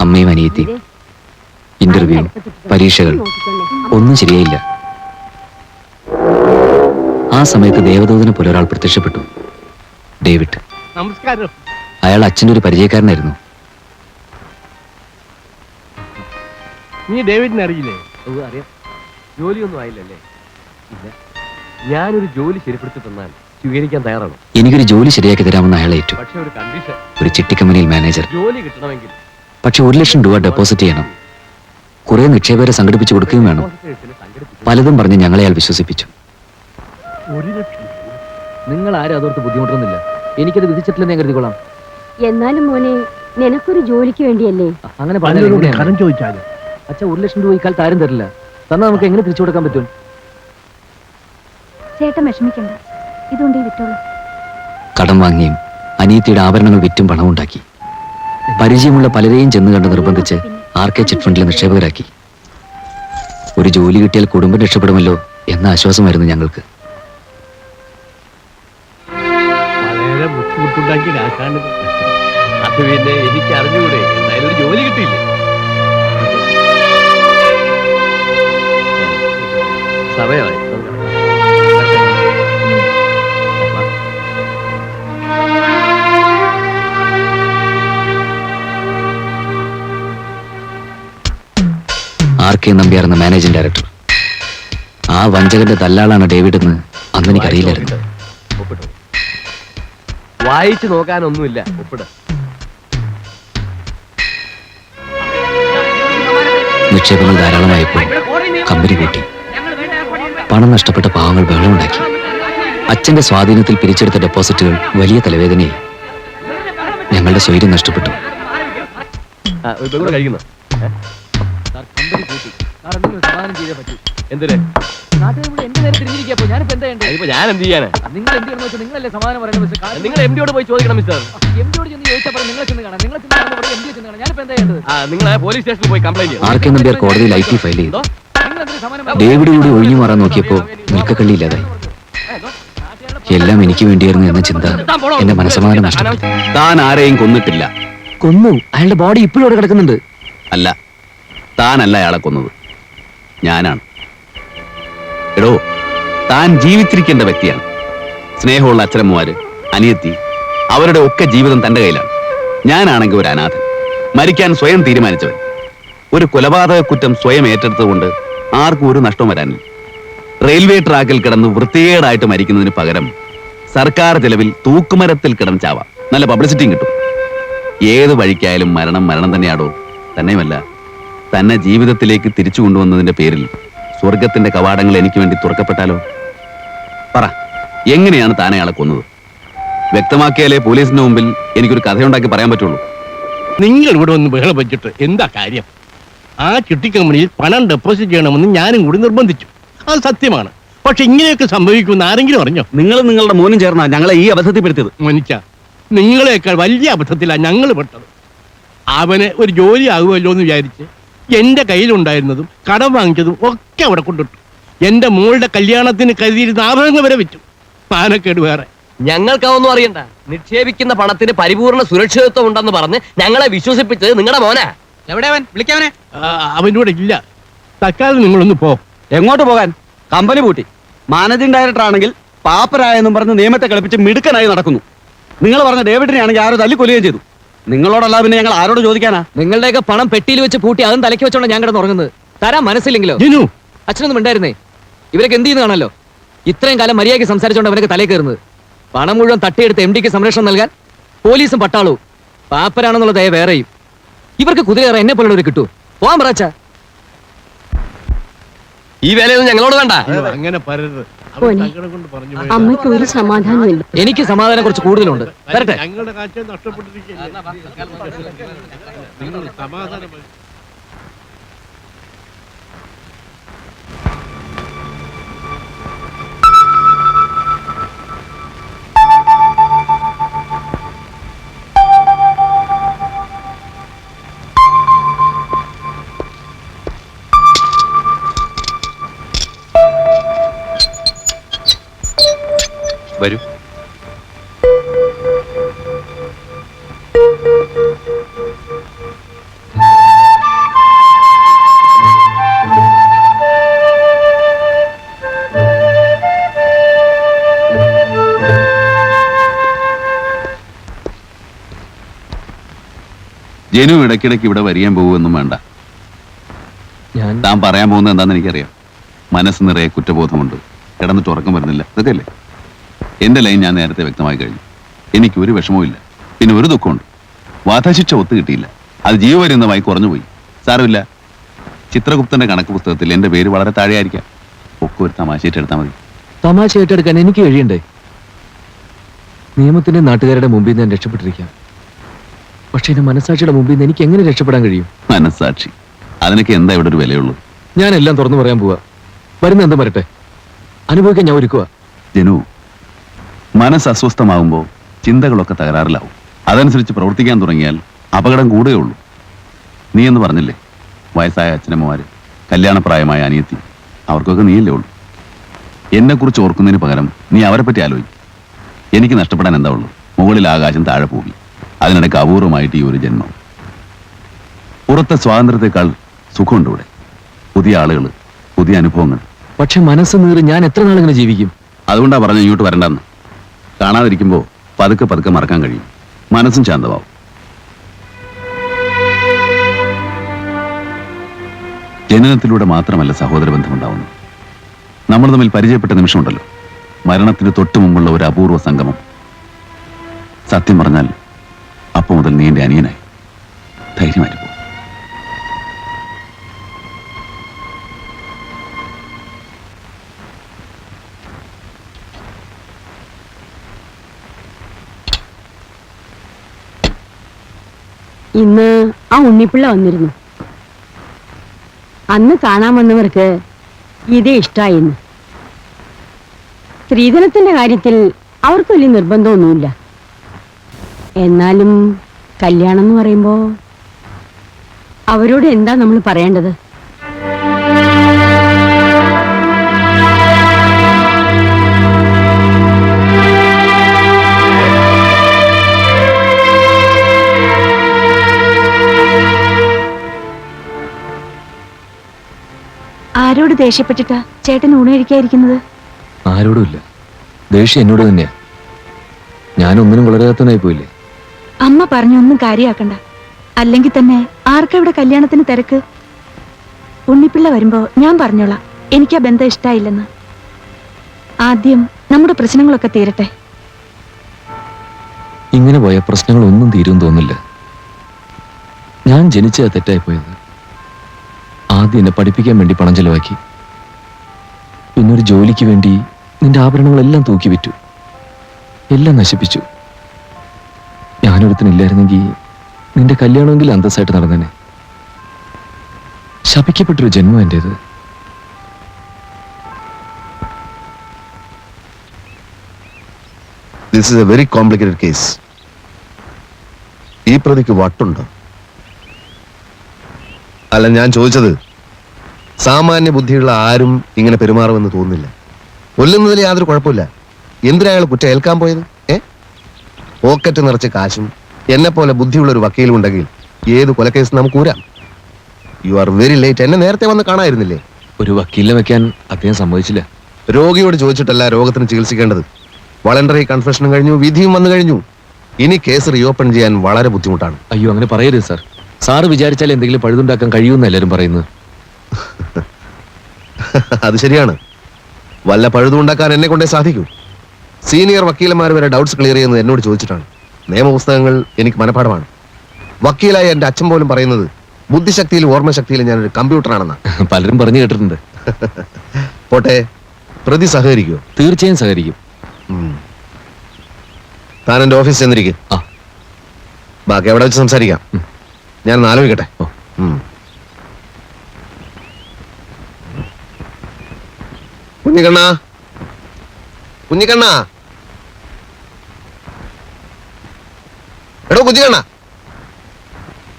അമ്മയും അനിയത്തിയും. ഇന്റർവ്യൂ, പരീക്ഷകൾ, ഒന്നും ശരിയായില്ല. ആ സമയത്ത് ദേവദൂതനെ പോലെ ഒരാൾ പ്രത്യക്ഷപ്പെട്ടു. ഡേവിഡ്. നമസ്കാരം. അയാൾ അച്ഛൻ്റെ ഒരു പരിചയക്കാരനായിരുന്നു. നീ ഡേവിഡിനെ അറിയില്ലേ? അറിയാം. ജോലിയൊന്നും ആയില്ലല്ലേ? ഇല്ല. ഞാനൊരു ജോലി ശരിപ്പെടുത്തി തന്നാൽ സ്വീകരിക്കാൻ തയ്യാറാണ്. എനിക്കൊരു ജോലി ശരിയാക്കി തരാമെന്ന് അയാൾ ഏറ്റു. പക്ഷെ ഒരു കണ്ടീഷൻ. ഒരു ചിട്ടിക്കമ്പനിയിൽ മാനേജർ. ജോലി കിട്ടണമെങ്കിൽ പക്ഷെ 1 ലക്ഷം രൂപ ഡെപ്പോസിറ്റ് ചെയ്യണം. കുറെ നിക്ഷേപകരെ സംഘടിപ്പിച്ചു കൊടുക്കുകയും വേണം. പലതും പറഞ്ഞ് ഞങ്ങളെ അയാൾ വിശ്വസിപ്പിച്ചു. 1 ലക്ഷം. നിങ്ങൾ ആരും അതോർത്ത് ബുദ്ധിമുട്ടൊന്നുമില്ല. എനിക്കത് വിധിച്ചിട്ടില്ലെന്ന് ഞാൻ കരുതിക്കൊള്ളാം. എന്നാലും മോനെ, നിനക്കൊരു ജോലിക്ക് വേണ്ടിയല്ലേ? അങ്ങനെ കടം ചോദിച്ചാലും അച്ഛാ 1 ലക്ഷം രൂപ ഇക്കാലത്ത് ആരും തരില്ല. തന്നാൽ നമുക്ക് എങ്ങനെ തിരിച്ചു കൊടുക്കാൻ പറ്റും? ചേട്ടൻ വിഷമിക്കണ്ട, ഇതുകൊണ്ട് വിറ്റോളൂ. കടം വാങ്ങിയും അനിയത്തിയുടെ ആഭരണങ്ങൾ വിറ്റും പണമുണ്ടാക്കി. പരിചയമുള്ള പലരെയും ചെന്ന് കണ്ട് നിർബന്ധിച്ച് RK ചിറ്റ് ഫണ്ടിലെ നിക്ഷേപകരാക്കി. ഒരു ജോലി കിട്ടിയാൽ കുടുംബം രക്ഷപ്പെടുമല്ലോ എന്ന ആശ്വാസമായിരുന്നു ഞങ്ങൾക്ക്. വളരെ ബുദ്ധിമുട്ടുണ്ടാക്കി കാശാണ്. അത് പിന്നെ എനിക്ക് അറിഞ്ഞുകൂടെ? എന്തായാലും ഒരു ജോലി കിട്ടിയില്ല. സമയമായി. RK നമ്പ്യാർ എന്ന മാനേജിംഗ് ഡയറക്ടർ. ആ വഞ്ചകന്റെ ദല്ലാളാണ് ഡേവിഡ് എന്ന് അന്ന് എനിക്കറിയില്ലായിരുന്നു. വായിച്ചു നോക്കാനൊന്നുമില്ല. ഒപ്പിട. നിക്ഷേപങ്ങൾ ധാരാളമായപ്പോൾ കമ്പനി കൂട്ടി. പണം നഷ്ടപ്പെട്ട പാവങ്ങൾ ബഹളമുണ്ടാക്കി. അച്ഛന്റെ സ്വാധീനത്തിൽ പിരിച്ചെടുത്ത ഡെപ്പോസിറ്റുകൾ വലിയ തലവേദനയായി. ഞങ്ങളുടെ സ്വൈര്യം നഷ്ടപ്പെട്ടു. കഴിക്കുന്നു. എന്തിന്? ഞാൻ എന്ത് ചെയ്യാനാ? നിങ്ങൾ നിങ്ങളല്ലേ സമാധാനം പറയുന്നത്? നിങ്ങൾ MD-യോട് പോയി ചോദിക്കണം മിസ്റ്റർ. MD-യോട് ചെന്ന് ചോദിച്ചാൽ നിങ്ങൾ ചെന്ന് കാണാം. നിങ്ങൾ പോലീസ് സ്റ്റേഷനിൽ പോയി കംപ്ലൈന്റ് ചെയ്യും. RK നമ്പ്യാർ കോടതിയിൽ IT ഫയൽ ചെയ്തു. ഡേവിഡ് കൂടി ഒഴിഞ്ഞു മാറാൻ നോക്കിയപ്പോ നിൽക്കക്കള്ളിയില്ലാതായി. എല്ലാം എനിക്ക് വേണ്ടിയായിരുന്നു എന്ന ചിന്ത എന്റെ മനസ്സമാധാനം നഷ്ടപ്പെട്ടു. താൻ ആരെയും കൊന്നിട്ടില്ല. കൊന്നു. അയാളുടെ ബോഡി ഇപ്പോഴും അവിടെ കിടക്കുന്നുണ്ട്. അല്ല, താനല്ല അയാളെ കൊന്നത്, ഞാനാണ്. എടോ, താൻ ജീവിച്ചിരിക്കേണ്ട വ്യക്തിയാണ്. സ്നേഹമുള്ള അച്ഛനമ്മമാര്, അനിയത്തി, അവരുടെ ഒക്കെ ജീവിതം തന്റെ കയ്യിലാണ്. ഞാനാണെങ്കിൽ ഒരു അനാഥൻ, മരിക്കാൻ സ്വയം തീരുമാനിച്ചവൻ. ഒരു കൊലപാതക കുറ്റം സ്വയം ഏറ്റെടുത്തുകൊണ്ട് ആർക്കും ഒരു നഷ്ടവും വരാനില്ല. റെയിൽവേ ട്രാക്കിൽ കിടന്ന് വൃത്തികേടായിട്ട് മരിക്കുന്നതിന് പകരം സർക്കാർ ചെലവിൽ തൂക്കുമരത്തിൽ കിടന്ന് ചാവാം. നല്ല പബ്ലിസിറ്റിയും കിട്ടും. ഏത് വഴിക്കായാലും മരണം മരണം തന്നെയാടോ. തന്നെയുമല്ല, തന്നെ ജീവിതത്തിലേക്ക് തിരിച്ചു കൊണ്ടുവന്നതിന്റെ പേരിൽ സ്വർഗത്തിന്റെ കവാടങ്ങൾ എനിക്ക് വേണ്ടി തുറക്കപ്പെട്ടാലോ? പറ, എങ്ങനെയാണ് താൻ അയാളെ കൊന്നത്? വ്യക്തമാക്കിയാലേ പോലീസിന്റെ മുമ്പിൽ എനിക്കൊരു കഥയുണ്ടാക്കി പറയാൻ പറ്റുള്ളൂ. നിങ്ങൾ ഇവിടെ ഒന്ന് ബഹളം വെച്ചിട്ട് എന്താ കാര്യം? ആ ചിട്ടി കമ്പനിയിൽ പണം ഡെപ്പോസിറ്റ് ചെയ്യണമെന്ന് ഞാനും കൂടി നിർബന്ധിച്ചു. അത് സത്യമാണ്. പക്ഷെ ഇങ്ങനെയൊക്കെ സംഭവിക്കുമെന്ന് ആരെങ്കിലും അറിഞ്ഞോ? നിങ്ങൾ നിങ്ങളുടെ മോനും ചേർന്നാ ഞങ്ങളെ ഈ അബദ്ധത്തിൽപ്പെടുത്തിയത്. മനുഷ്യ, നിങ്ങളെക്കാൾ വലിയ അബദ്ധത്തിലാണ് ഞങ്ങൾ പെട്ടത്. അവന് ഒരു ജോലി ആകുമല്ലോ എന്ന് വിചാരിച്ച് എന്റെ കയ്യിലുണ്ടായിരുന്നതും കടം വാങ്ങിച്ചതും ഒക്കെ അവിടെ കൊണ്ടിട്ടു. എന്റെ മോളുടെ കല്യാണത്തിന് കരുതിയിരുന്ന ആഭരണങ്ങൾ വരെ വെച്ചു. പാനക്കേട് വേറെ. ഞങ്ങൾക്കൊന്നും അറിയണ്ട. നിക്ഷേപിക്കുന്ന പണത്തിന് പരിപൂർണ സുരക്ഷിതത്വം ഉണ്ടെന്ന് പറഞ്ഞ് ഞങ്ങളെ വിശ്വസിപ്പിച്ചത് നിങ്ങളുടെ മോനാ. എവിടെ അവൻ? വിളിക്കാവനെ. അവനോട് ഇല്ല. തൽക്കാലം നിങ്ങളൊന്ന് പോ. എങ്ങോട്ട് പോകാൻ? കമ്പനി പൂട്ടി. മാനേജിംഗ് ഡയറക്ടർ ആണെങ്കിൽ പാപ്പരായെന്നും പറഞ്ഞ് നിയമത്തെ കളിപ്പിച്ച് മിടുക്കനായി നടക്കുന്നു. നിങ്ങൾ പറഞ്ഞ ഡേവിഡിനെ ആണെങ്കിൽ ആരോ തല്ലിക്കൊല്ലുകയും ചെയ്തു. നിങ്ങളോടല്ല പിന്നെ ഞങ്ങൾ ആരോട് ചോദിക്കാനാ? നിങ്ങളുടെയൊക്കെ പണം പെട്ടിയിൽ വെച്ച് പൂട്ടി അതും തലയ്ക്ക് വെച്ചോണ്ട് ഞാൻ കിടന്ന് ഉറങ്ങുന്നത്. തരാൻ മനസ്സില്ലെങ്കിലോ? അച്ഛനൊന്നും ഉണ്ടായിരുന്നേ. ഇവരൊക്കെ എന്ത് ചെയ്യുന്ന കാണല്ലോ. ഇത്രയും കാലം മര്യാദയ്ക്ക് സംസാരിച്ചോണ്ട് അവനൊക്കെ തലയിൽ കയറുന്നത്. പണം മുഴുവൻ തട്ടിയെടുത്ത് MD-ക്ക് സംരക്ഷണം നൽകാൻ പോലീസും പട്ടാളവും. പാപ്പരാണെന്നുള്ള ദയ വേറെയും. ഇവർക്ക് കുതിരയേറെ എന്നെ പോലുള്ളവർ കിട്ടൂ. പോവാൻ പറച്ച. ഈ വേലയൊന്നും ഞങ്ങളോട് വേണ്ട. അങ്ങനെ പറയരുത്. അമ്മയ്ക്ക് ഒരു സമാധാനമില്ല. എനിക്ക് സമാധാനം കുറച്ച് കൂടുതലുണ്ട്. വരട്ടെ. ഞങ്ങളുടെ കാഴ്ച നഷ്ടപ്പെട്ടിരിക്കുകയാണ്. സമാധാനം. വരൂ. ജനു ഇടയ്ക്കിടയ്ക്ക് ഇവിടെ വരിയാൻ പോകുമെന്നും വേണ്ട. ഞാൻ താൻ പറയാൻ പോകുന്നത് എന്താണെന്ന് എനിക്കറിയാം. മനസ്സ് നിറയെ കുറ്റബോധമുണ്ട്, കിടന്നിട്ട് ഉറക്കം വരുന്നില്ല, ഇതൊക്കെയല്ലേ? എന്റെ ലൈൻ ഞാൻ നേരത്തെ വ്യക്തമായി കഴിഞ്ഞു. എനിക്ക് ഒരു വിഷമവും ഇല്ല, പിന്നെ ഒരു ദുഃഖമുണ്ട്. വധശിക്ഷ ഒത്തു കിട്ടിയില്ല, അത് ജീവപര്യന്തമായി കുറഞ്ഞുപോയി. സാരമില്ല, ചിത്രഗുപ്തന്റെ കണക്ക് പുസ്തകത്തിൽ എന്റെ പേര് വളരെ താഴെയായിരിക്കാം. ഒക്കെ ഒരു തമാശയായിട്ട് എടുത്താൽ മതി. തമാശ ഏറ്റെടുക്കാൻ എനിക്ക് കഴിയണ്ടേ? നിയമത്തിന്റെ നാട്ടുകാരുടെ മുമ്പിൽ നിന്ന് ഞാൻ രക്ഷപ്പെട്ടിരിക്കാം. പക്ഷെ എന്റെ മനസാക്ഷിയുടെ മുമ്പിൽ നിന്ന് എനിക്ക് എങ്ങനെ രക്ഷപ്പെടാൻ കഴിയും? മനസ്സാക്ഷി, അതിനൊക്കെ എന്താ ഇവിടെ ഒരു വിലയുള്ളൂ? ഞാൻ എല്ലാം തുറന്നു പറയാൻ പോവാ. വരുന്ന എന്തും വരട്ടെ, അനുഭവിക്കാൻ ഞാൻ ഒരുക്കുക. ജനു, മനസ്സ് അസ്വസ്ഥമാകുമ്പോൾ ചിന്തകളൊക്കെ തകരാറിലാവും. അതനുസരിച്ച് പ്രവർത്തിക്കാൻ തുടങ്ങിയാൽ അപകടം കൂടുകയുള്ളൂ. നീ എന്ന് പറഞ്ഞില്ലേ, വയസ്സായ അച്ഛനമ്മമാര്, കല്യാണപ്രായമായ അനിയത്തി, അവർക്കൊക്കെ നീയല്ലേ ഉള്ളൂ. എന്നെക്കുറിച്ച് ഓർക്കുന്നതിന് പകരം നീ അവരെ പറ്റി ആലോചിക്കും. എനിക്ക് നഷ്ടപ്പെടാൻ എന്താ ഉള്ളൂ? മുകളിൽ ആകാശം, താഴെ ഭൂമി. അതിനിടയ്ക്ക് അപൂർവമായിട്ട് ഈ ഒരു ജന്മം. പുറത്തെ സ്വാതന്ത്ര്യത്തെക്കാൾ സുഖമുണ്ട് ഇവിടെ. പുതിയ ആളുകൾ, പുതിയ അനുഭവങ്ങൾ. പക്ഷെ മനസ്സ് നീറി ഞാൻ എത്ര നാളിങ്ങനെ ജീവിക്കും? അതുകൊണ്ടാ പറഞ്ഞു ഇങ്ങോട്ട് വരണ്ടെന്ന്. കാണാതിരിക്കുമ്പോൾ പതുക്കെ പതുക്കെ മറക്കാൻ കഴിയും, മനസ്സും ശാന്തമാവും. ജനനത്തിലൂടെ മാത്രമല്ല സഹോദര ബന്ധമുണ്ടാവുന്നത്. നമ്മൾ തമ്മിൽ പരിചയപ്പെട്ട നിമിഷമുണ്ടല്ലോ, മരണത്തിന് തൊട്ടു മുമ്പുള്ള ഒരു അപൂർവ സംഗമം. സത്യം പറഞ്ഞാൽ അപ്പൊ മുതൽ നീ എന്റെ അനിയനായി. ധൈര്യമായിരിക്കും. ഇന്ന് ആ ഉണ്ണിപ്പിള്ള വന്നിരുന്നു. അന്ന് കാണാൻ വന്നവർക്ക് ഇതേ ഇഷ്ടായിന്ന്. സ്ത്രീധനത്തിന്റെ കാര്യത്തിൽ അവർക്ക് വലിയ നിർബന്ധമൊന്നുമില്ല. എന്നാലും കല്യാണം എന്ന് പറയുമ്പോ അവരോട് എന്താ നമ്മൾ പറയേണ്ടത്? ആരോട് ദേഷ്യപ്പെട്ടിട്ടാ ചേട്ടൻ ഊണ് കഴിക്കാതിരിക്കുന്നത്? ആരോടുമില്ല, ദേഷ്യം എന്നോട് തന്നെയാ. ഞാനൊന്നിനും വളരാത്തവനായി പോയില്ലേ? അമ്മ പറഞ്ഞൊന്നും കാര്യാക്കണ്ട. അല്ലെങ്കിൽ തന്നെ ആർക്കവിടെ കല്യാണത്തിന് തിരക്ക്? ഉണ്ണിപ്പിള്ള വരുമ്പോ ഞാൻ പറഞ്ഞോളാം എനിക്ക് ആ ബന്ധം ഇഷ്ടായില്ലെന്ന്. ആദ്യം നമ്മുടെ പ്രശ്നങ്ങളൊക്കെ തീരട്ടെ. ഇങ്ങനെ പോയ പ്രശ്നങ്ങളൊന്നും തീരും തോന്നില്ല. ഞാൻ ജനിച്ച തെറ്റായി പോയത്. ആദ്യം എന്നെ പഠിപ്പിക്കാൻ വേണ്ടി പണം ചെലവാക്കി, പിന്നൊരു ജോലിക്ക് വേണ്ടി നിന്റെ ആഭരണങ്ങളെല്ലാം തൂക്കി വിറ്റു, എല്ലാം നശിപ്പിച്ചു. ഞാനൊരുത്തനില്ലായിരുന്നെങ്കിൽ നിന്റെ കല്യാണമെങ്കിലും അന്തസ്സായിട്ട് നടന്നേനെ. ശപിക്കപ്പെട്ടൊരു ജന്മം എന്റേത്. This is A very complicated case. ഈ പ്രതിക്ക് വട്ടുണ്ടോ? അല്ല, ഞാൻ ചോദിച്ചത്, സാമാന്യ ബുദ്ധിയുള്ള ആരും ഇങ്ങനെ പെരുമാറുമെന്ന് തോന്നുന്നില്ല. കൊല്ലുന്നതിൽ യാതൊരു കുഴപ്പമില്ല. എന്തിനാ അയാൾ കുറ്റം ഏൽക്കാൻ പോയത്? പോക്കറ്റ് നിറച്ച് കാശും എന്നെ പോലെ ബുദ്ധിയുള്ള ഒരു വക്കീലും ഉണ്ടെങ്കിൽ ഏത് കൊലക്കേസ് നമുക്ക് ഊരാം. You are very late. എന്നെ നേരത്തെ വന്ന് കാണായിരുന്നില്ലേ? ഒരു വക്കീലിനെ വെക്കാൻ അദ്ദേഹം സമ്മതിച്ചില്ല. രോഗിയോട് ചോദിച്ചിട്ടല്ല രോഗത്തിന് ചികിത്സിക്കേണ്ടത്. വളണ്ടറി കൺഫെഷനും കഴിഞ്ഞു, വിധിയും വന്നു കഴിഞ്ഞു. ഇനി കേസ് റീഓപ്പൺ ചെയ്യാൻ വളരെ ബുദ്ധിമുട്ടാണ്. അയ്യോ, അങ്ങനെ പറയരുത് സാർ. സാറ് വിചാരിച്ചാൽ എന്തെങ്കിലും പഴുതുണ്ടാക്കാൻ കഴിയുമെന്ന് എല്ലാവരും പറയുന്നത്. അത് ശരിയാണ്. വല്ല പഴുതുണ്ടാക്കാൻ എന്നെ കൊണ്ടേ സാധിക്കൂ. സീനിയർ വക്കീലന്മാർ വരെ ഡൗട്ട്സ് ക്ലിയർ ചെയ്യുന്നത് എന്നോട് ചോദിച്ചിട്ടാണ്. നിയമപുസ്തകങ്ങൾ എനിക്ക് മനഃപാഠമാണ്. വക്കീലായ എന്റെ അച്ഛൻ പോലും പറയുന്നത് ബുദ്ധിശക്തിയിലും ഓർമ്മശക്തിയിലും ഞാനൊരു കമ്പ്യൂട്ടറാണെന്നാ. പലരും പറഞ്ഞു കേട്ടിട്ടുണ്ട്. പോട്ടെ, പ്രതി സഹകരിക്കുമോ? തീർച്ചയായും സഹകരിക്കും. താൻ എന്റെ ഓഫീസിൽ ചെന്നിരിക്കും. ബാക്കി എവിടെ വെച്ച് സംസാരിക്കാം. ഞാൻ ആലോചിക്കട്ടെ. കുഞ്ഞിക്കണ്ണ, കുഞ്ഞിക്കണ്ണ, എടോ കുഞ്ഞിക്കണ്ണ.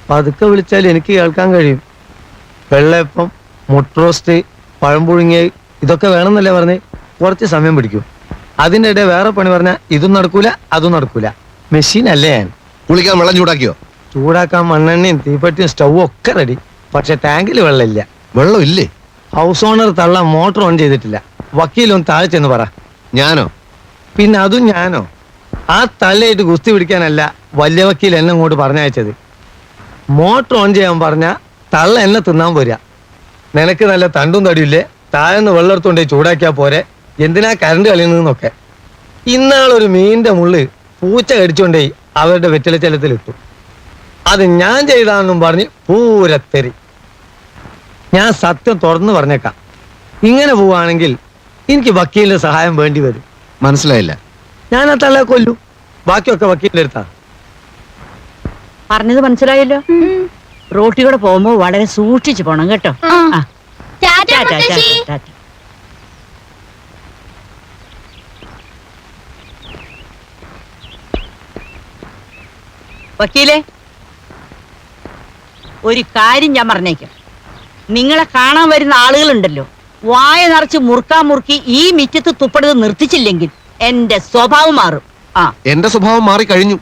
പതുക്കെ വിളിച്ചാൽ എനിക്ക് കേൾക്കാൻ കഴിയും. വെള്ളയപ്പം, മുട്ടറോസ്റ്റ്, പഴം പുഴുങ്ങിയ ഇതൊക്കെ വേണമെന്നല്ലേ പറഞ്ഞ് കുറച്ച് സമയം പിടിക്കും. അതിൻ്റെ ഇടയിൽ വേറെ പണി പറഞ്ഞാൽ ഇതും നടക്കൂല അതും നടക്കൂല. മെഷീൻ അല്ലേ ഞാൻ. കുളിക്കാൻ വെള്ളം ചൂടാക്കിയോ? ചൂടാക്കാൻ മണ്ണെണ്ണയും തീപ്പെട്ടിയും സ്റ്റൗവും ഒക്കെ റെഡി. പക്ഷെ ടാങ്കിൽ വെള്ളമില്ല. വെള്ളം ഇല്ലേ? ഹൗസ് ഓണർ തള്ള മോട്ടർ ഓൺ ചെയ്തിട്ടില്ല. വക്കീലൊന്ന് താഴെ ചെന്ന് പറ. ഞാനോ? പിന്നെ അതും ഞാനോ? ആ തള്ളയായിട്ട് ഗുസ്തി പിടിക്കാനല്ല വലിയ വക്കീൽ എന്നെ ഇങ്ങോട്ട് പറഞ്ഞയച്ചത്. മോട്ടർ ഓൺ ചെയ്യാൻ പറഞ്ഞ തള്ള എന്നെ തിന്നാൻ പോരാ. നിനക്ക് നല്ല തണ്ടും തടിയില്ലേ, താഴെന്ന് വെള്ളം എടുത്തോണ്ടേ ചൂടാക്കിയാ പോരെ, എന്തിനാ കറണ്ട് കളിയുന്നതെന്നൊക്കെ. ഇന്നാളൊരു മീനിന്റെ മുള്ള് പൂച്ച കടിച്ചോണ്ടേ അവരുടെ വെറ്റിലച്ചലത്തിലിട്ടു. അത് ഞാൻ ചെയ്താണെന്നും പറഞ്ഞ് പൂരത്തെറി. ഞാൻ സത്യം തുറന്നു പറഞ്ഞേക്കാം, ഇങ്ങനെ പോവാണെങ്കിൽ എനിക്ക് വക്കീലിന്റെ സഹായം വേണ്ടി വരും. മനസ്സിലായില്ല. ഞാൻ ആ തള്ളയെ കൊല്ലു, ബാക്കിയൊക്കെ വക്കീലിന്റെ അടുത്താ. പറഞ്ഞത് മനസ്സിലായല്ലോ. റോട്ടിലൂടെ പോകുമ്പോ വളരെ സൂക്ഷിച്ചു പോണം കേട്ടോ. ആ. ടാറ്റ, ടാറ്റ, ടാറ്റ. വക്കീലേ, ഒരു കാര്യം ഞാൻ പറഞ്ഞേക്കാം. നിങ്ങളെ കാണാൻ വരുന്ന ആളുകളുണ്ടല്ലോ, വായ നിറച്ച് മുറുക്കി ഈ മിറ്റത്ത് തുപ്പടുത് നിർത്തിച്ചില്ലെങ്കിൽ എന്റെ സ്വഭാവം മാറും. ആ, എന്റെ സ്വഭാവം മാറി കഴിഞ്ഞു.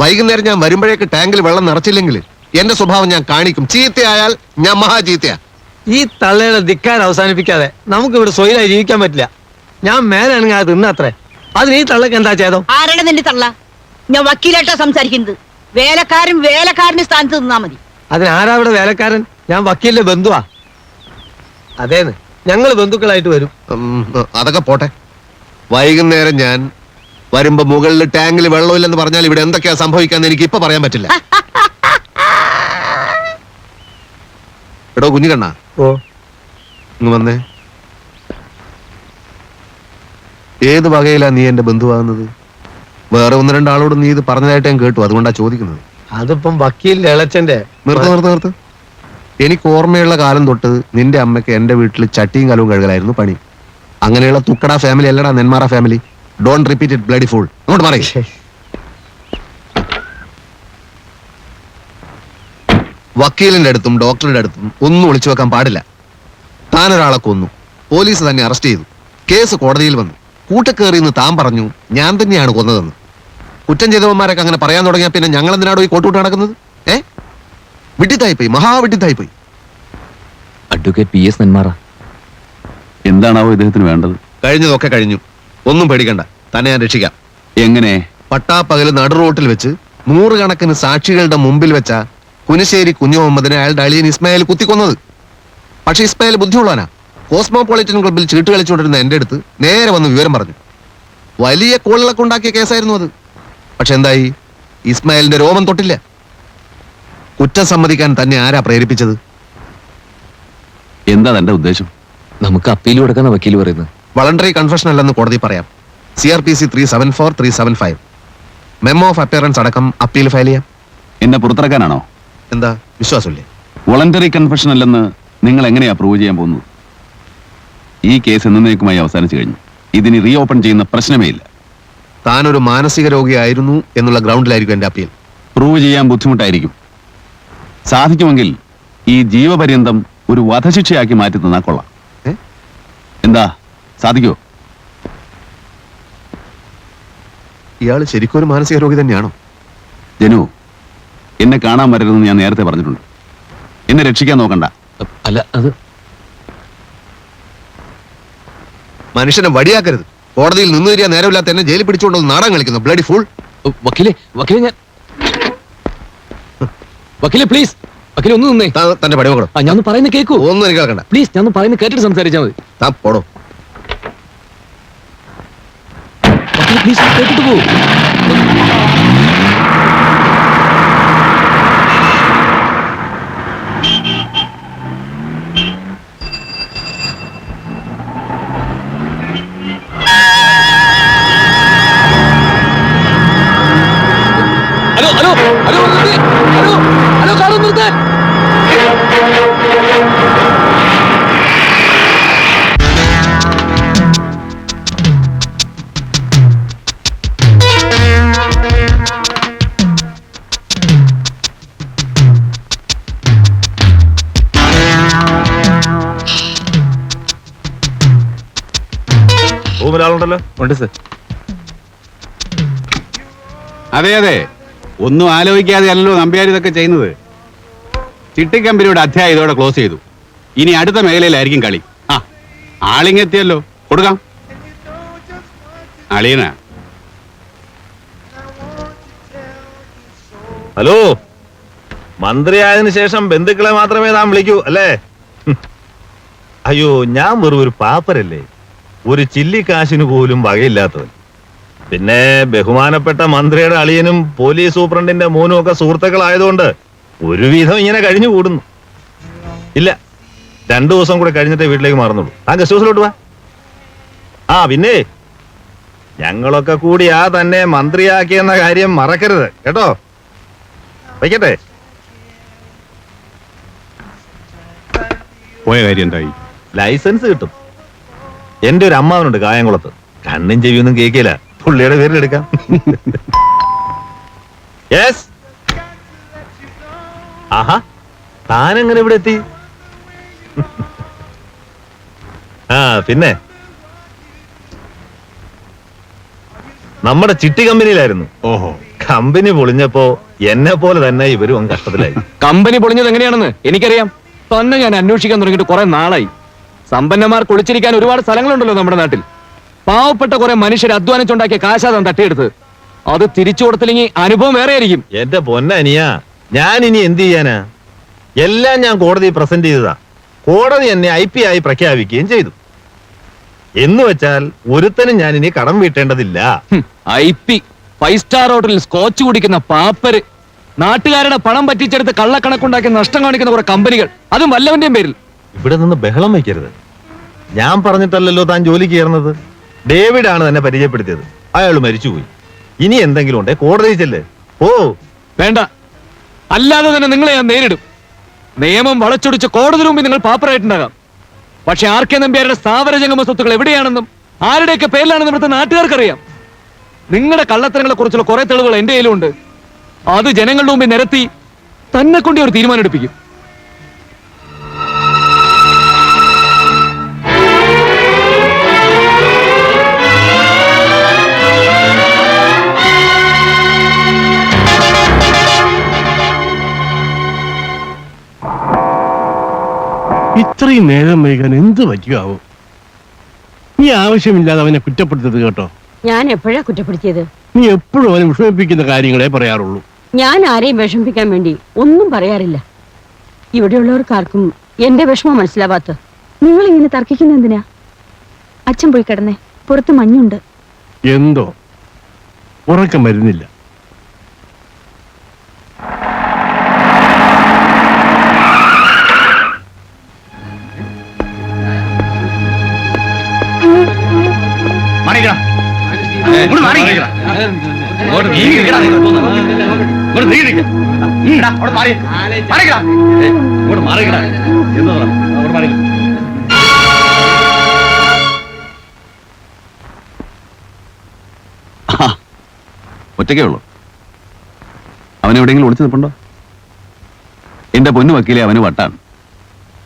വൈകുന്നേരം ഞാൻ വരുമ്പോഴേക്ക് ടാങ്കിൽ വെള്ളം നിറച്ചില്ലെങ്കിൽ എന്റെ സ്വഭാവം ഞാൻ കാണിക്കും. ചീത്തയായാൽ ഞാൻ മഹാചീത്തയാ. ഈ തള്ളയുടെ ധിക്കാർ അവസാനിപ്പിക്കാതെ നമുക്ക് ഇവിടെ സ്വൈരായി ജീവിക്കാൻ പറ്റില്ല. ഞാൻ മേലാണെങ്കിൽ അത് തിന്നത്രേ. അതിന് ഈ തള്ളക്ക് എന്താ ചെയ്തോ? ആരാണ് നിന്റെ തള്ള? ഞാൻ വക്കീലായിട്ടാ സംസാരിക്കുന്നത്. വേലക്കാരന്റെ സ്ഥാനത്ത് നിന്നാ മതി. അതിനാരാ ഇവിടെ വേലക്കാരൻ? ഞാൻ വക്കീലിന്റെ ബന്ധുവാ. അതേന്ന്, ഞങ്ങൾ ബന്ധുക്കളായിട്ട് വരും. അതൊക്കെ പോട്ടെ. വൈകുന്നേരം ഞാൻ വരുമ്പോ മുകളിൽ ടാങ്കിൽ വെള്ളമില്ലെന്ന് പറഞ്ഞാൽ ഇവിടെ എന്തൊക്കെയാ സംഭവിക്കാന്ന് എനിക്ക് ഇപ്പൊ പറയാൻ പറ്റില്ല. എടോ കുഞ്ഞുകണ്ണ, ഓ, ഇങ്ങ് വന്നേ. ഏത് വകയിലാ നീ എന്റെ ബന്ധുവാകുന്നത്? വേറെ ഒന്ന് രണ്ടാളോട് നീ ഇത് പറഞ്ഞതായിട്ട് ഞാൻ കേട്ടു, അതുകൊണ്ടാ ചോദിക്കുന്നത്. അതിപ്പം വക്കീലിന്റെ ഇളച്ചന്റെ. നിർത്ത്. എനിക്ക് ഓർമ്മയുള്ള കാലം തൊട്ട് നിന്റെ അമ്മയ്ക്ക് എന്റെ വീട്ടിൽ ചട്ടിയും കലവും കഴുകലായിരുന്നു പണി. അങ്ങനെയുള്ള തുക്കട ഫാമിലി അല്ലടാ Nenmara family. Don't repeat it bloody fool. അങ്ങോട്ട് പറയേ. വക്കീലിന്റെ അടുത്തും ഡോക്ടറുടെ അടുത്തും ഒന്നും ഒളിച്ചു വെക്കാൻ പാടില്ല. താനൊരാളെ കൊന്നു, പോലീസ് തന്നെ അറസ്റ്റ് ചെയ്തു, കേസ് കോടതിയിൽ വന്നു, കൂട്ടക്കേറിയെന്ന് താൻ പറഞ്ഞു ഞാൻ തന്നെയാണ് കൊന്നതെന്ന്. കുറ്റം ചെയ്തവന്മാരൊക്കെ അങ്ങനെ പറയാൻ തുടങ്ങിയാൽ പിന്നെ ഞങ്ങൾ എന്തിനാണോ ഈ കോട്ടുകൂട്ട് നടക്കുന്നത്? വിഡിത്തായിപ്പോയി, മഹാവിഡിത്തായിപ്പോയി. അഡ്വക്കേറ്റ് PS നെന്മാറ, എന്താണാവോ ഇദ്ദേഹത്തിന് വേണ്ടത്? കഴിഞ്ഞതൊക്കെ കഴിഞ്ഞു, ഒന്നും പേടിക്കണ്ട. തന്നെ ഞാൻ രക്ഷിക്കാം. എങ്ങനെ? പട്ടാപ്പകല് നടു റോട്ടിൽ വെച്ച് 100 കണക്കിന് സാക്ഷികളുടെ മുമ്പിൽ വെച്ച കുനിശ്ശേരി കുഞ്ഞു മുഹമ്മദിനെ അയാളുടെ അളിയൻ ഇസ്മായിൽ കുത്തിക്കൊന്നത്. പക്ഷെ ഇസ്മായിൽ ബുദ്ധിയുള്ളവനാ. കോസ്മോപൊളിറ്റൻ ക്ലബിൽ ചീട്ട് കളിച്ചുകൊണ്ടിരുന്ന എന്റെ അടുത്ത് നേരെ വന്ന് വിവരം പറഞ്ഞു. വലിയ കോളിളക്കം ഉണ്ടാക്കിയ കേസായിരുന്നു അത്. പക്ഷെ എന്തായി? ഇസ്മായിലിന്റെ രോമം തൊട്ടില്ല. കുറ്റം സമ്മതിക്കാൻ തന്നെ ആരാ പ്രേരിപ്പിച്ചത്? എന്താ തന്റെ ഉദ്ദേശം? നമുക്ക് അപ്പീൽ കൊടുക്കുന്ന വക്കീൽ പറയുന്നത് വളണ്ടറി കൺഫെഷൻ അല്ലെന്ന് കോടതി പറയാം. CRPC 374, 375 മെമ്മോ ഓഫ് അപ്പിയറൻസ് അടക്കം അപ്പീൽ ഫയൽ ചെയ്യാം. എന്നെ പുറത്തിറക്കാനാണോ? എന്താ വിശ്വാസമില്ലേ? വോളണ്ടറി കൺഫെഷൻ അല്ലെന്ന് നിങ്ങൾ എങ്ങനെയാ പ്രൂവ് ചെയ്യാൻ പോകുന്നത്? ഈ കേസ് എന്നേക്കുമായി അവസാനിച്ചു കഴിഞ്ഞു. ഇതിന് റീ ഓപ്പൺ ചെയ്യുന്ന പ്രശ്നമേ ഇല്ല. താനൊരു മാനസിക രോഗിയായിരുന്നു എന്നുള്ള ഗ്രൗണ്ടിലായിരിക്കും എന്റെ അപ്പീൽ. പ്രൂവ് ചെയ്യാൻ ബുദ്ധിമുട്ടായിരിക്കും. സാധിക്കുമെങ്കിൽ ഈ ജീവപര്യന്തം ഒരു വധശിക്ഷയാക്കി മാറ്റി തന്നാ കൊള്ളാം. എന്താ, സാധിക്കോ? ഇയാള് ശരിക്കും ഒരു മാനസിക രോഗി തന്നെയാണോ? ജനു, എന്നെ കാണാൻ വരരുതെന്ന് ഞാൻ നേരത്തെ പറഞ്ഞിട്ടുണ്ട്. എന്നെ രക്ഷിക്കാൻ നോക്കണ്ട. അല്ല, അത് മനുഷ്യനെ വടിയാക്കരുത്. കോടതിയിൽ നിന്ന് തരിക നേരമില്ലാത്ത എന്നെ ജയിലിൽ പിടിച്ചുകൊണ്ടു നാടകം കളിക്കുന്നു. Bloody fool. വക്കീലെ പ്ലീസ്, വക്കീലെ ഒന്ന് നിന്നേ. തന്റെ പടി നോക്കണം. ഞാൻ ഒന്ന് പറയുന്നത് കേൾക്കൂ. ഒന്നും എനിക്ക് കേൾക്കണ്ട. പ്ലീസ്, ഞാൻ ഒന്ന് പറയുന്നത് കേട്ടിട്ട് സംസാരിച്ചാൽ മതി. താൻ പോടോ. വക്കീലെ പ്ലീസ്, കേട്ടിട്ട് പോ. ഹലോ, കാറ് നിർത്താൻ. ഒരാളുണ്ടല്ലോ. ഉണ്ട് സർ. അതെ, ഒന്നും ആലോചിക്കാതെ അല്ലല്ലോ നമ്പ്യാർ ഇതൊക്കെ ചെയ്യുന്നത്. ചിട്ടിക്കമ്പനിയുടെ അധ്യായം ഇതോടെ ക്ലോസ് ചെയ്തു. ഇനി അടുത്ത മേഖലയിലായിരിക്കും കളി. ആളിങ്ങെത്തിയല്ലോ, കൊടുക്കാം. അളിയനാ. ഹലോ, മന്ത്രിയായതിനു ശേഷം ബന്ധുക്കളെ മാത്രമേ താൻ വിളിക്കൂ അല്ലേ? അയ്യോ, ഞാൻ വെറും ഒരു പാപ്പരല്ലേ, ഒരു ചില്ലിക്കാശിന് പോലും വകയില്ലാത്തവൻ. പിന്നെ ബഹുമാനപ്പെട്ട മന്ത്രിയുടെ അളിയനും പോലീസ് സൂപ്രണ്ടിന്റെ മോനും ഒക്കെ സുഹൃത്തുക്കളായതുകൊണ്ട് ഒരുവിധം ഇങ്ങനെ കഴിഞ്ഞു കൂടുന്നു. ഇല്ല, 2 ദിവസം കൂടെ കഴിഞ്ഞിട്ടേ വീട്ടിലേക്ക് മാറുന്നുള്ളൂ. താൻ ഗസ്റ്റ് ഹൗസിലോട്ട് വാ. ആ പിന്നെ ഞങ്ങളൊക്കെ കൂടി തന്നെ മന്ത്രിയാക്കിയെന്ന കാര്യം മറക്കരുത് കേട്ടോ. വയ്ക്കട്ടെ. പോയ കാര്യം എന്തായി? ലൈസൻസ് കിട്ടും. എന്റെ ഒരു അമ്മാവനുണ്ട് കായംകുളത്ത്, കണ്ണും ചെവിയൊന്നും കേക്കില്ല, പുള്ളിയുടെ പേരിലെടുക്കാം. യെസ്. ആഹാ, താനെങ്ങനെ ഇവിടെ എത്തി? ആ പിന്നെ നമ്മുടെ ചിട്ടി കമ്പനിയിലായിരുന്നു. ഓഹോ, കമ്പനി പൊളിഞ്ഞപ്പോ എന്നെ പോലെ തന്നെ ഇവരും കഷ്ടത്തിലായി. കമ്പനി പൊളിഞ്ഞത് എങ്ങനെയാണെന്ന് എനിക്കറിയാം. തന്നെ ഞാൻ അന്വേഷിക്കാൻ തുടങ്ങിയിട്ട് കുറെ നാളായി. സമ്പന്നന്മാർക്ക് ഒളിച്ചിരിക്കാൻ ഒരുപാട് സ്ഥലങ്ങളുണ്ടല്ലോ നമ്മുടെ നാട്ടിൽ. പാവപ്പെട്ട കുറെ മനുഷ്യർ അധ്വാനിച്ചുണ്ടാക്കിയ കാശാതാണ് തട്ടിയെടുത്ത്. അത് തിരിച്ചു കൊടുത്തില്ലെങ്കിൽ അനുഭവം വേറെ ആയിരിക്കും. എന്റെ പൊന്നനിയാ, ഞാൻ ഇനി എന്ത് ചെയ്യാനാ? എല്ലാം ഞാൻ കോടതി പ്രസന്റ് ചെയ്തതാ. കോടതി എന്നെ IP ആയി പ്രഖ്യാപിക്കുകയും ചെയ്തു. എന്ന് വെച്ചാൽ ഒരുത്തനും ഞാൻ ഇനി കടം വീട്ടേണ്ടതില്ല. IP 5 സ്റ്റാർ ഹോട്ടലിൽ സ്കോച്ച് കുടിക്കുന്ന പാപ്പര്, നാട്ടുകാരുടെ പണം പറ്റിച്ചെടുത്ത് കള്ളക്കണക്കുണ്ടാക്കി നഷ്ടം കാണിക്കുന്ന കുറെ കമ്പനികൾ, അതും വല്ലവന്റെയും പേരിൽ. ഇവിടെ നിന്ന് ബഹളം വയ്ക്കരുത്. ഞാൻ പറഞ്ഞിട്ടല്ലല്ലോ താൻ ജോലിക്ക് കയറുന്നത്. ഡേവിഡ് ആണ് തന്നെ പരിചയപ്പെടുത്തിയത്. അയാൾ മരിച്ചുപോയി. ഇനി എന്തെങ്കിലും ഉണ്ടേ കോടതി ചെല്ല്. ഓ വേണ്ട, അല്ലാതെ തന്നെ നിങ്ങളെ ഞാൻ നേരിടും. നിയമം വളച്ചൊടിച്ച് കോടതി മുമ്പിൽ നിങ്ങൾ പാപ്പറായിട്ടുണ്ടാകാം. പക്ഷെ RK നമ്പ്യാരുടെ സ്ഥാവര ജംഗമ സ്വത്തുക്കൾ എവിടെയാണെന്നും ആരുടെയൊക്കെ പേരിലാണെന്നും ഇവിടുത്തെ നാട്ടുകാർക്കറിയാം. നിങ്ങളുടെ കള്ളത്തരങ്ങളെ കുറിച്ചുള്ള കുറെ തെളിവുകൾ എന്റെ കയ്യിലുണ്ട്. അത് ജനങ്ങളുടെ മുമ്പിൽ നിരത്തി തന്നെ കൊണ്ട് ഒരു തീരുമാനം എടുപ്പിക്കും. ഇത്രയും നേരം വൈകാൻ എന്ത് പറ്റിയാവോ? നീ ആവശ്യമില്ലാതെ അവനെ കുറ്റപ്പെടുത്തരുത് കേട്ടോ. ഞാൻ എപ്പോഴാ കുറ്റപ്പെടുത്തിയത്? നീ എപ്പോഴും അവനെ വിഷമിപ്പിക്കുന്ന കാര്യങ്ങളെ പറയാറുള്ളൂ. ഞാൻ ആരെയും വിഷമിപ്പിക്കാൻ വേണ്ടി ഒന്നും പറയാറില്ല. ഇവിടെയുള്ളവർക്കാർക്കും എന്റെ വിഷമം മനസ്സിലാവാത്ത. നിങ്ങൾ ഇങ്ങനെ തർക്കിക്കുന്ന എന്തിനാ? അച്ഛൻ പോയി കിടന്നേ, പുറത്ത് മഞ്ഞുണ്ട്. എന്തോ ഉറക്കം വരുന്നില്ല. ഒറ്റയ്ക്കേ ഉള്ളൂ. അവനെവിടെയെങ്കിലും ഒളിച്ചു നിൽപ്പുണ്ടോ? എന്റെ പൊന്നു വക്കീലെ, അവന് വട്ടാണ്.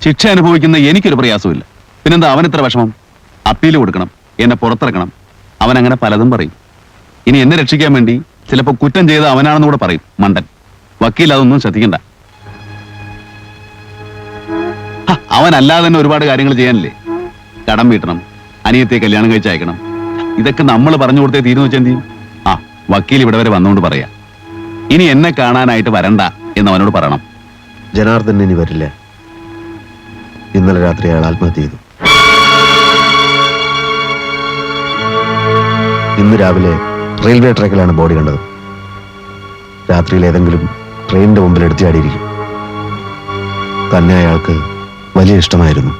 ശിക്ഷ അനുഭവിക്കുന്ന എനിക്കൊരു പ്രയാസമില്ല. പിന്നെന്താ അവൻ ഇത്ര വിഷമം? അപ്പീൽ കൊടുക്കണം, എന്നെ പുറത്തിറക്കണം. അവൻ അങ്ങനെ പലതും പറയും. ഇനി എന്നെ രക്ഷിക്കാൻ വേണ്ടി ചിലപ്പോൾ കുറ്റം ചെയ്ത അവനാണെന്ന് കൂടെ പറയും. മണ്ടൻ വക്കീൽ അതൊന്നും ശ്രദ്ധിക്കണ്ട. അവനല്ലാതെ തന്നെ ഒരുപാട് കാര്യങ്ങൾ ചെയ്യാനില്ലേ? കടം വീട്ടണം, അനിയത്തെ കല്യാണം കഴിച്ച് അയക്കണം. ഇതൊക്കെ നമ്മൾ പറഞ്ഞു കൊടുത്തേ തീരുന്നു വെച്ചാൽ എന്ത് ചെയ്യും? വക്കീൽ ഇവിടെ വരെ വന്നുകൊണ്ട് പറയാ, ഇനി എന്നെ കാണാനായിട്ട് വരണ്ട എന്ന് അവനോട് പറയണം. ജനാർദ്ദൻ ഇനി വരില്ല. ഇന്നലെ രാത്രി അയാൾ ആത്മഹത്യ ചെയ്തു. ഇന്ന് രാവിലെ റെയിൽവേ ട്രാക്കിലാണ് ബോഡി കണ്ടത്. രാത്രിയിൽ ഏതെങ്കിലും ട്രെയിനിന്റെ മുമ്പിൽ എടുത്തിയാടിയിരിക്കും. തന്നെ അയാൾക്ക് വലിയ ഇഷ്ടമായിരുന്നു.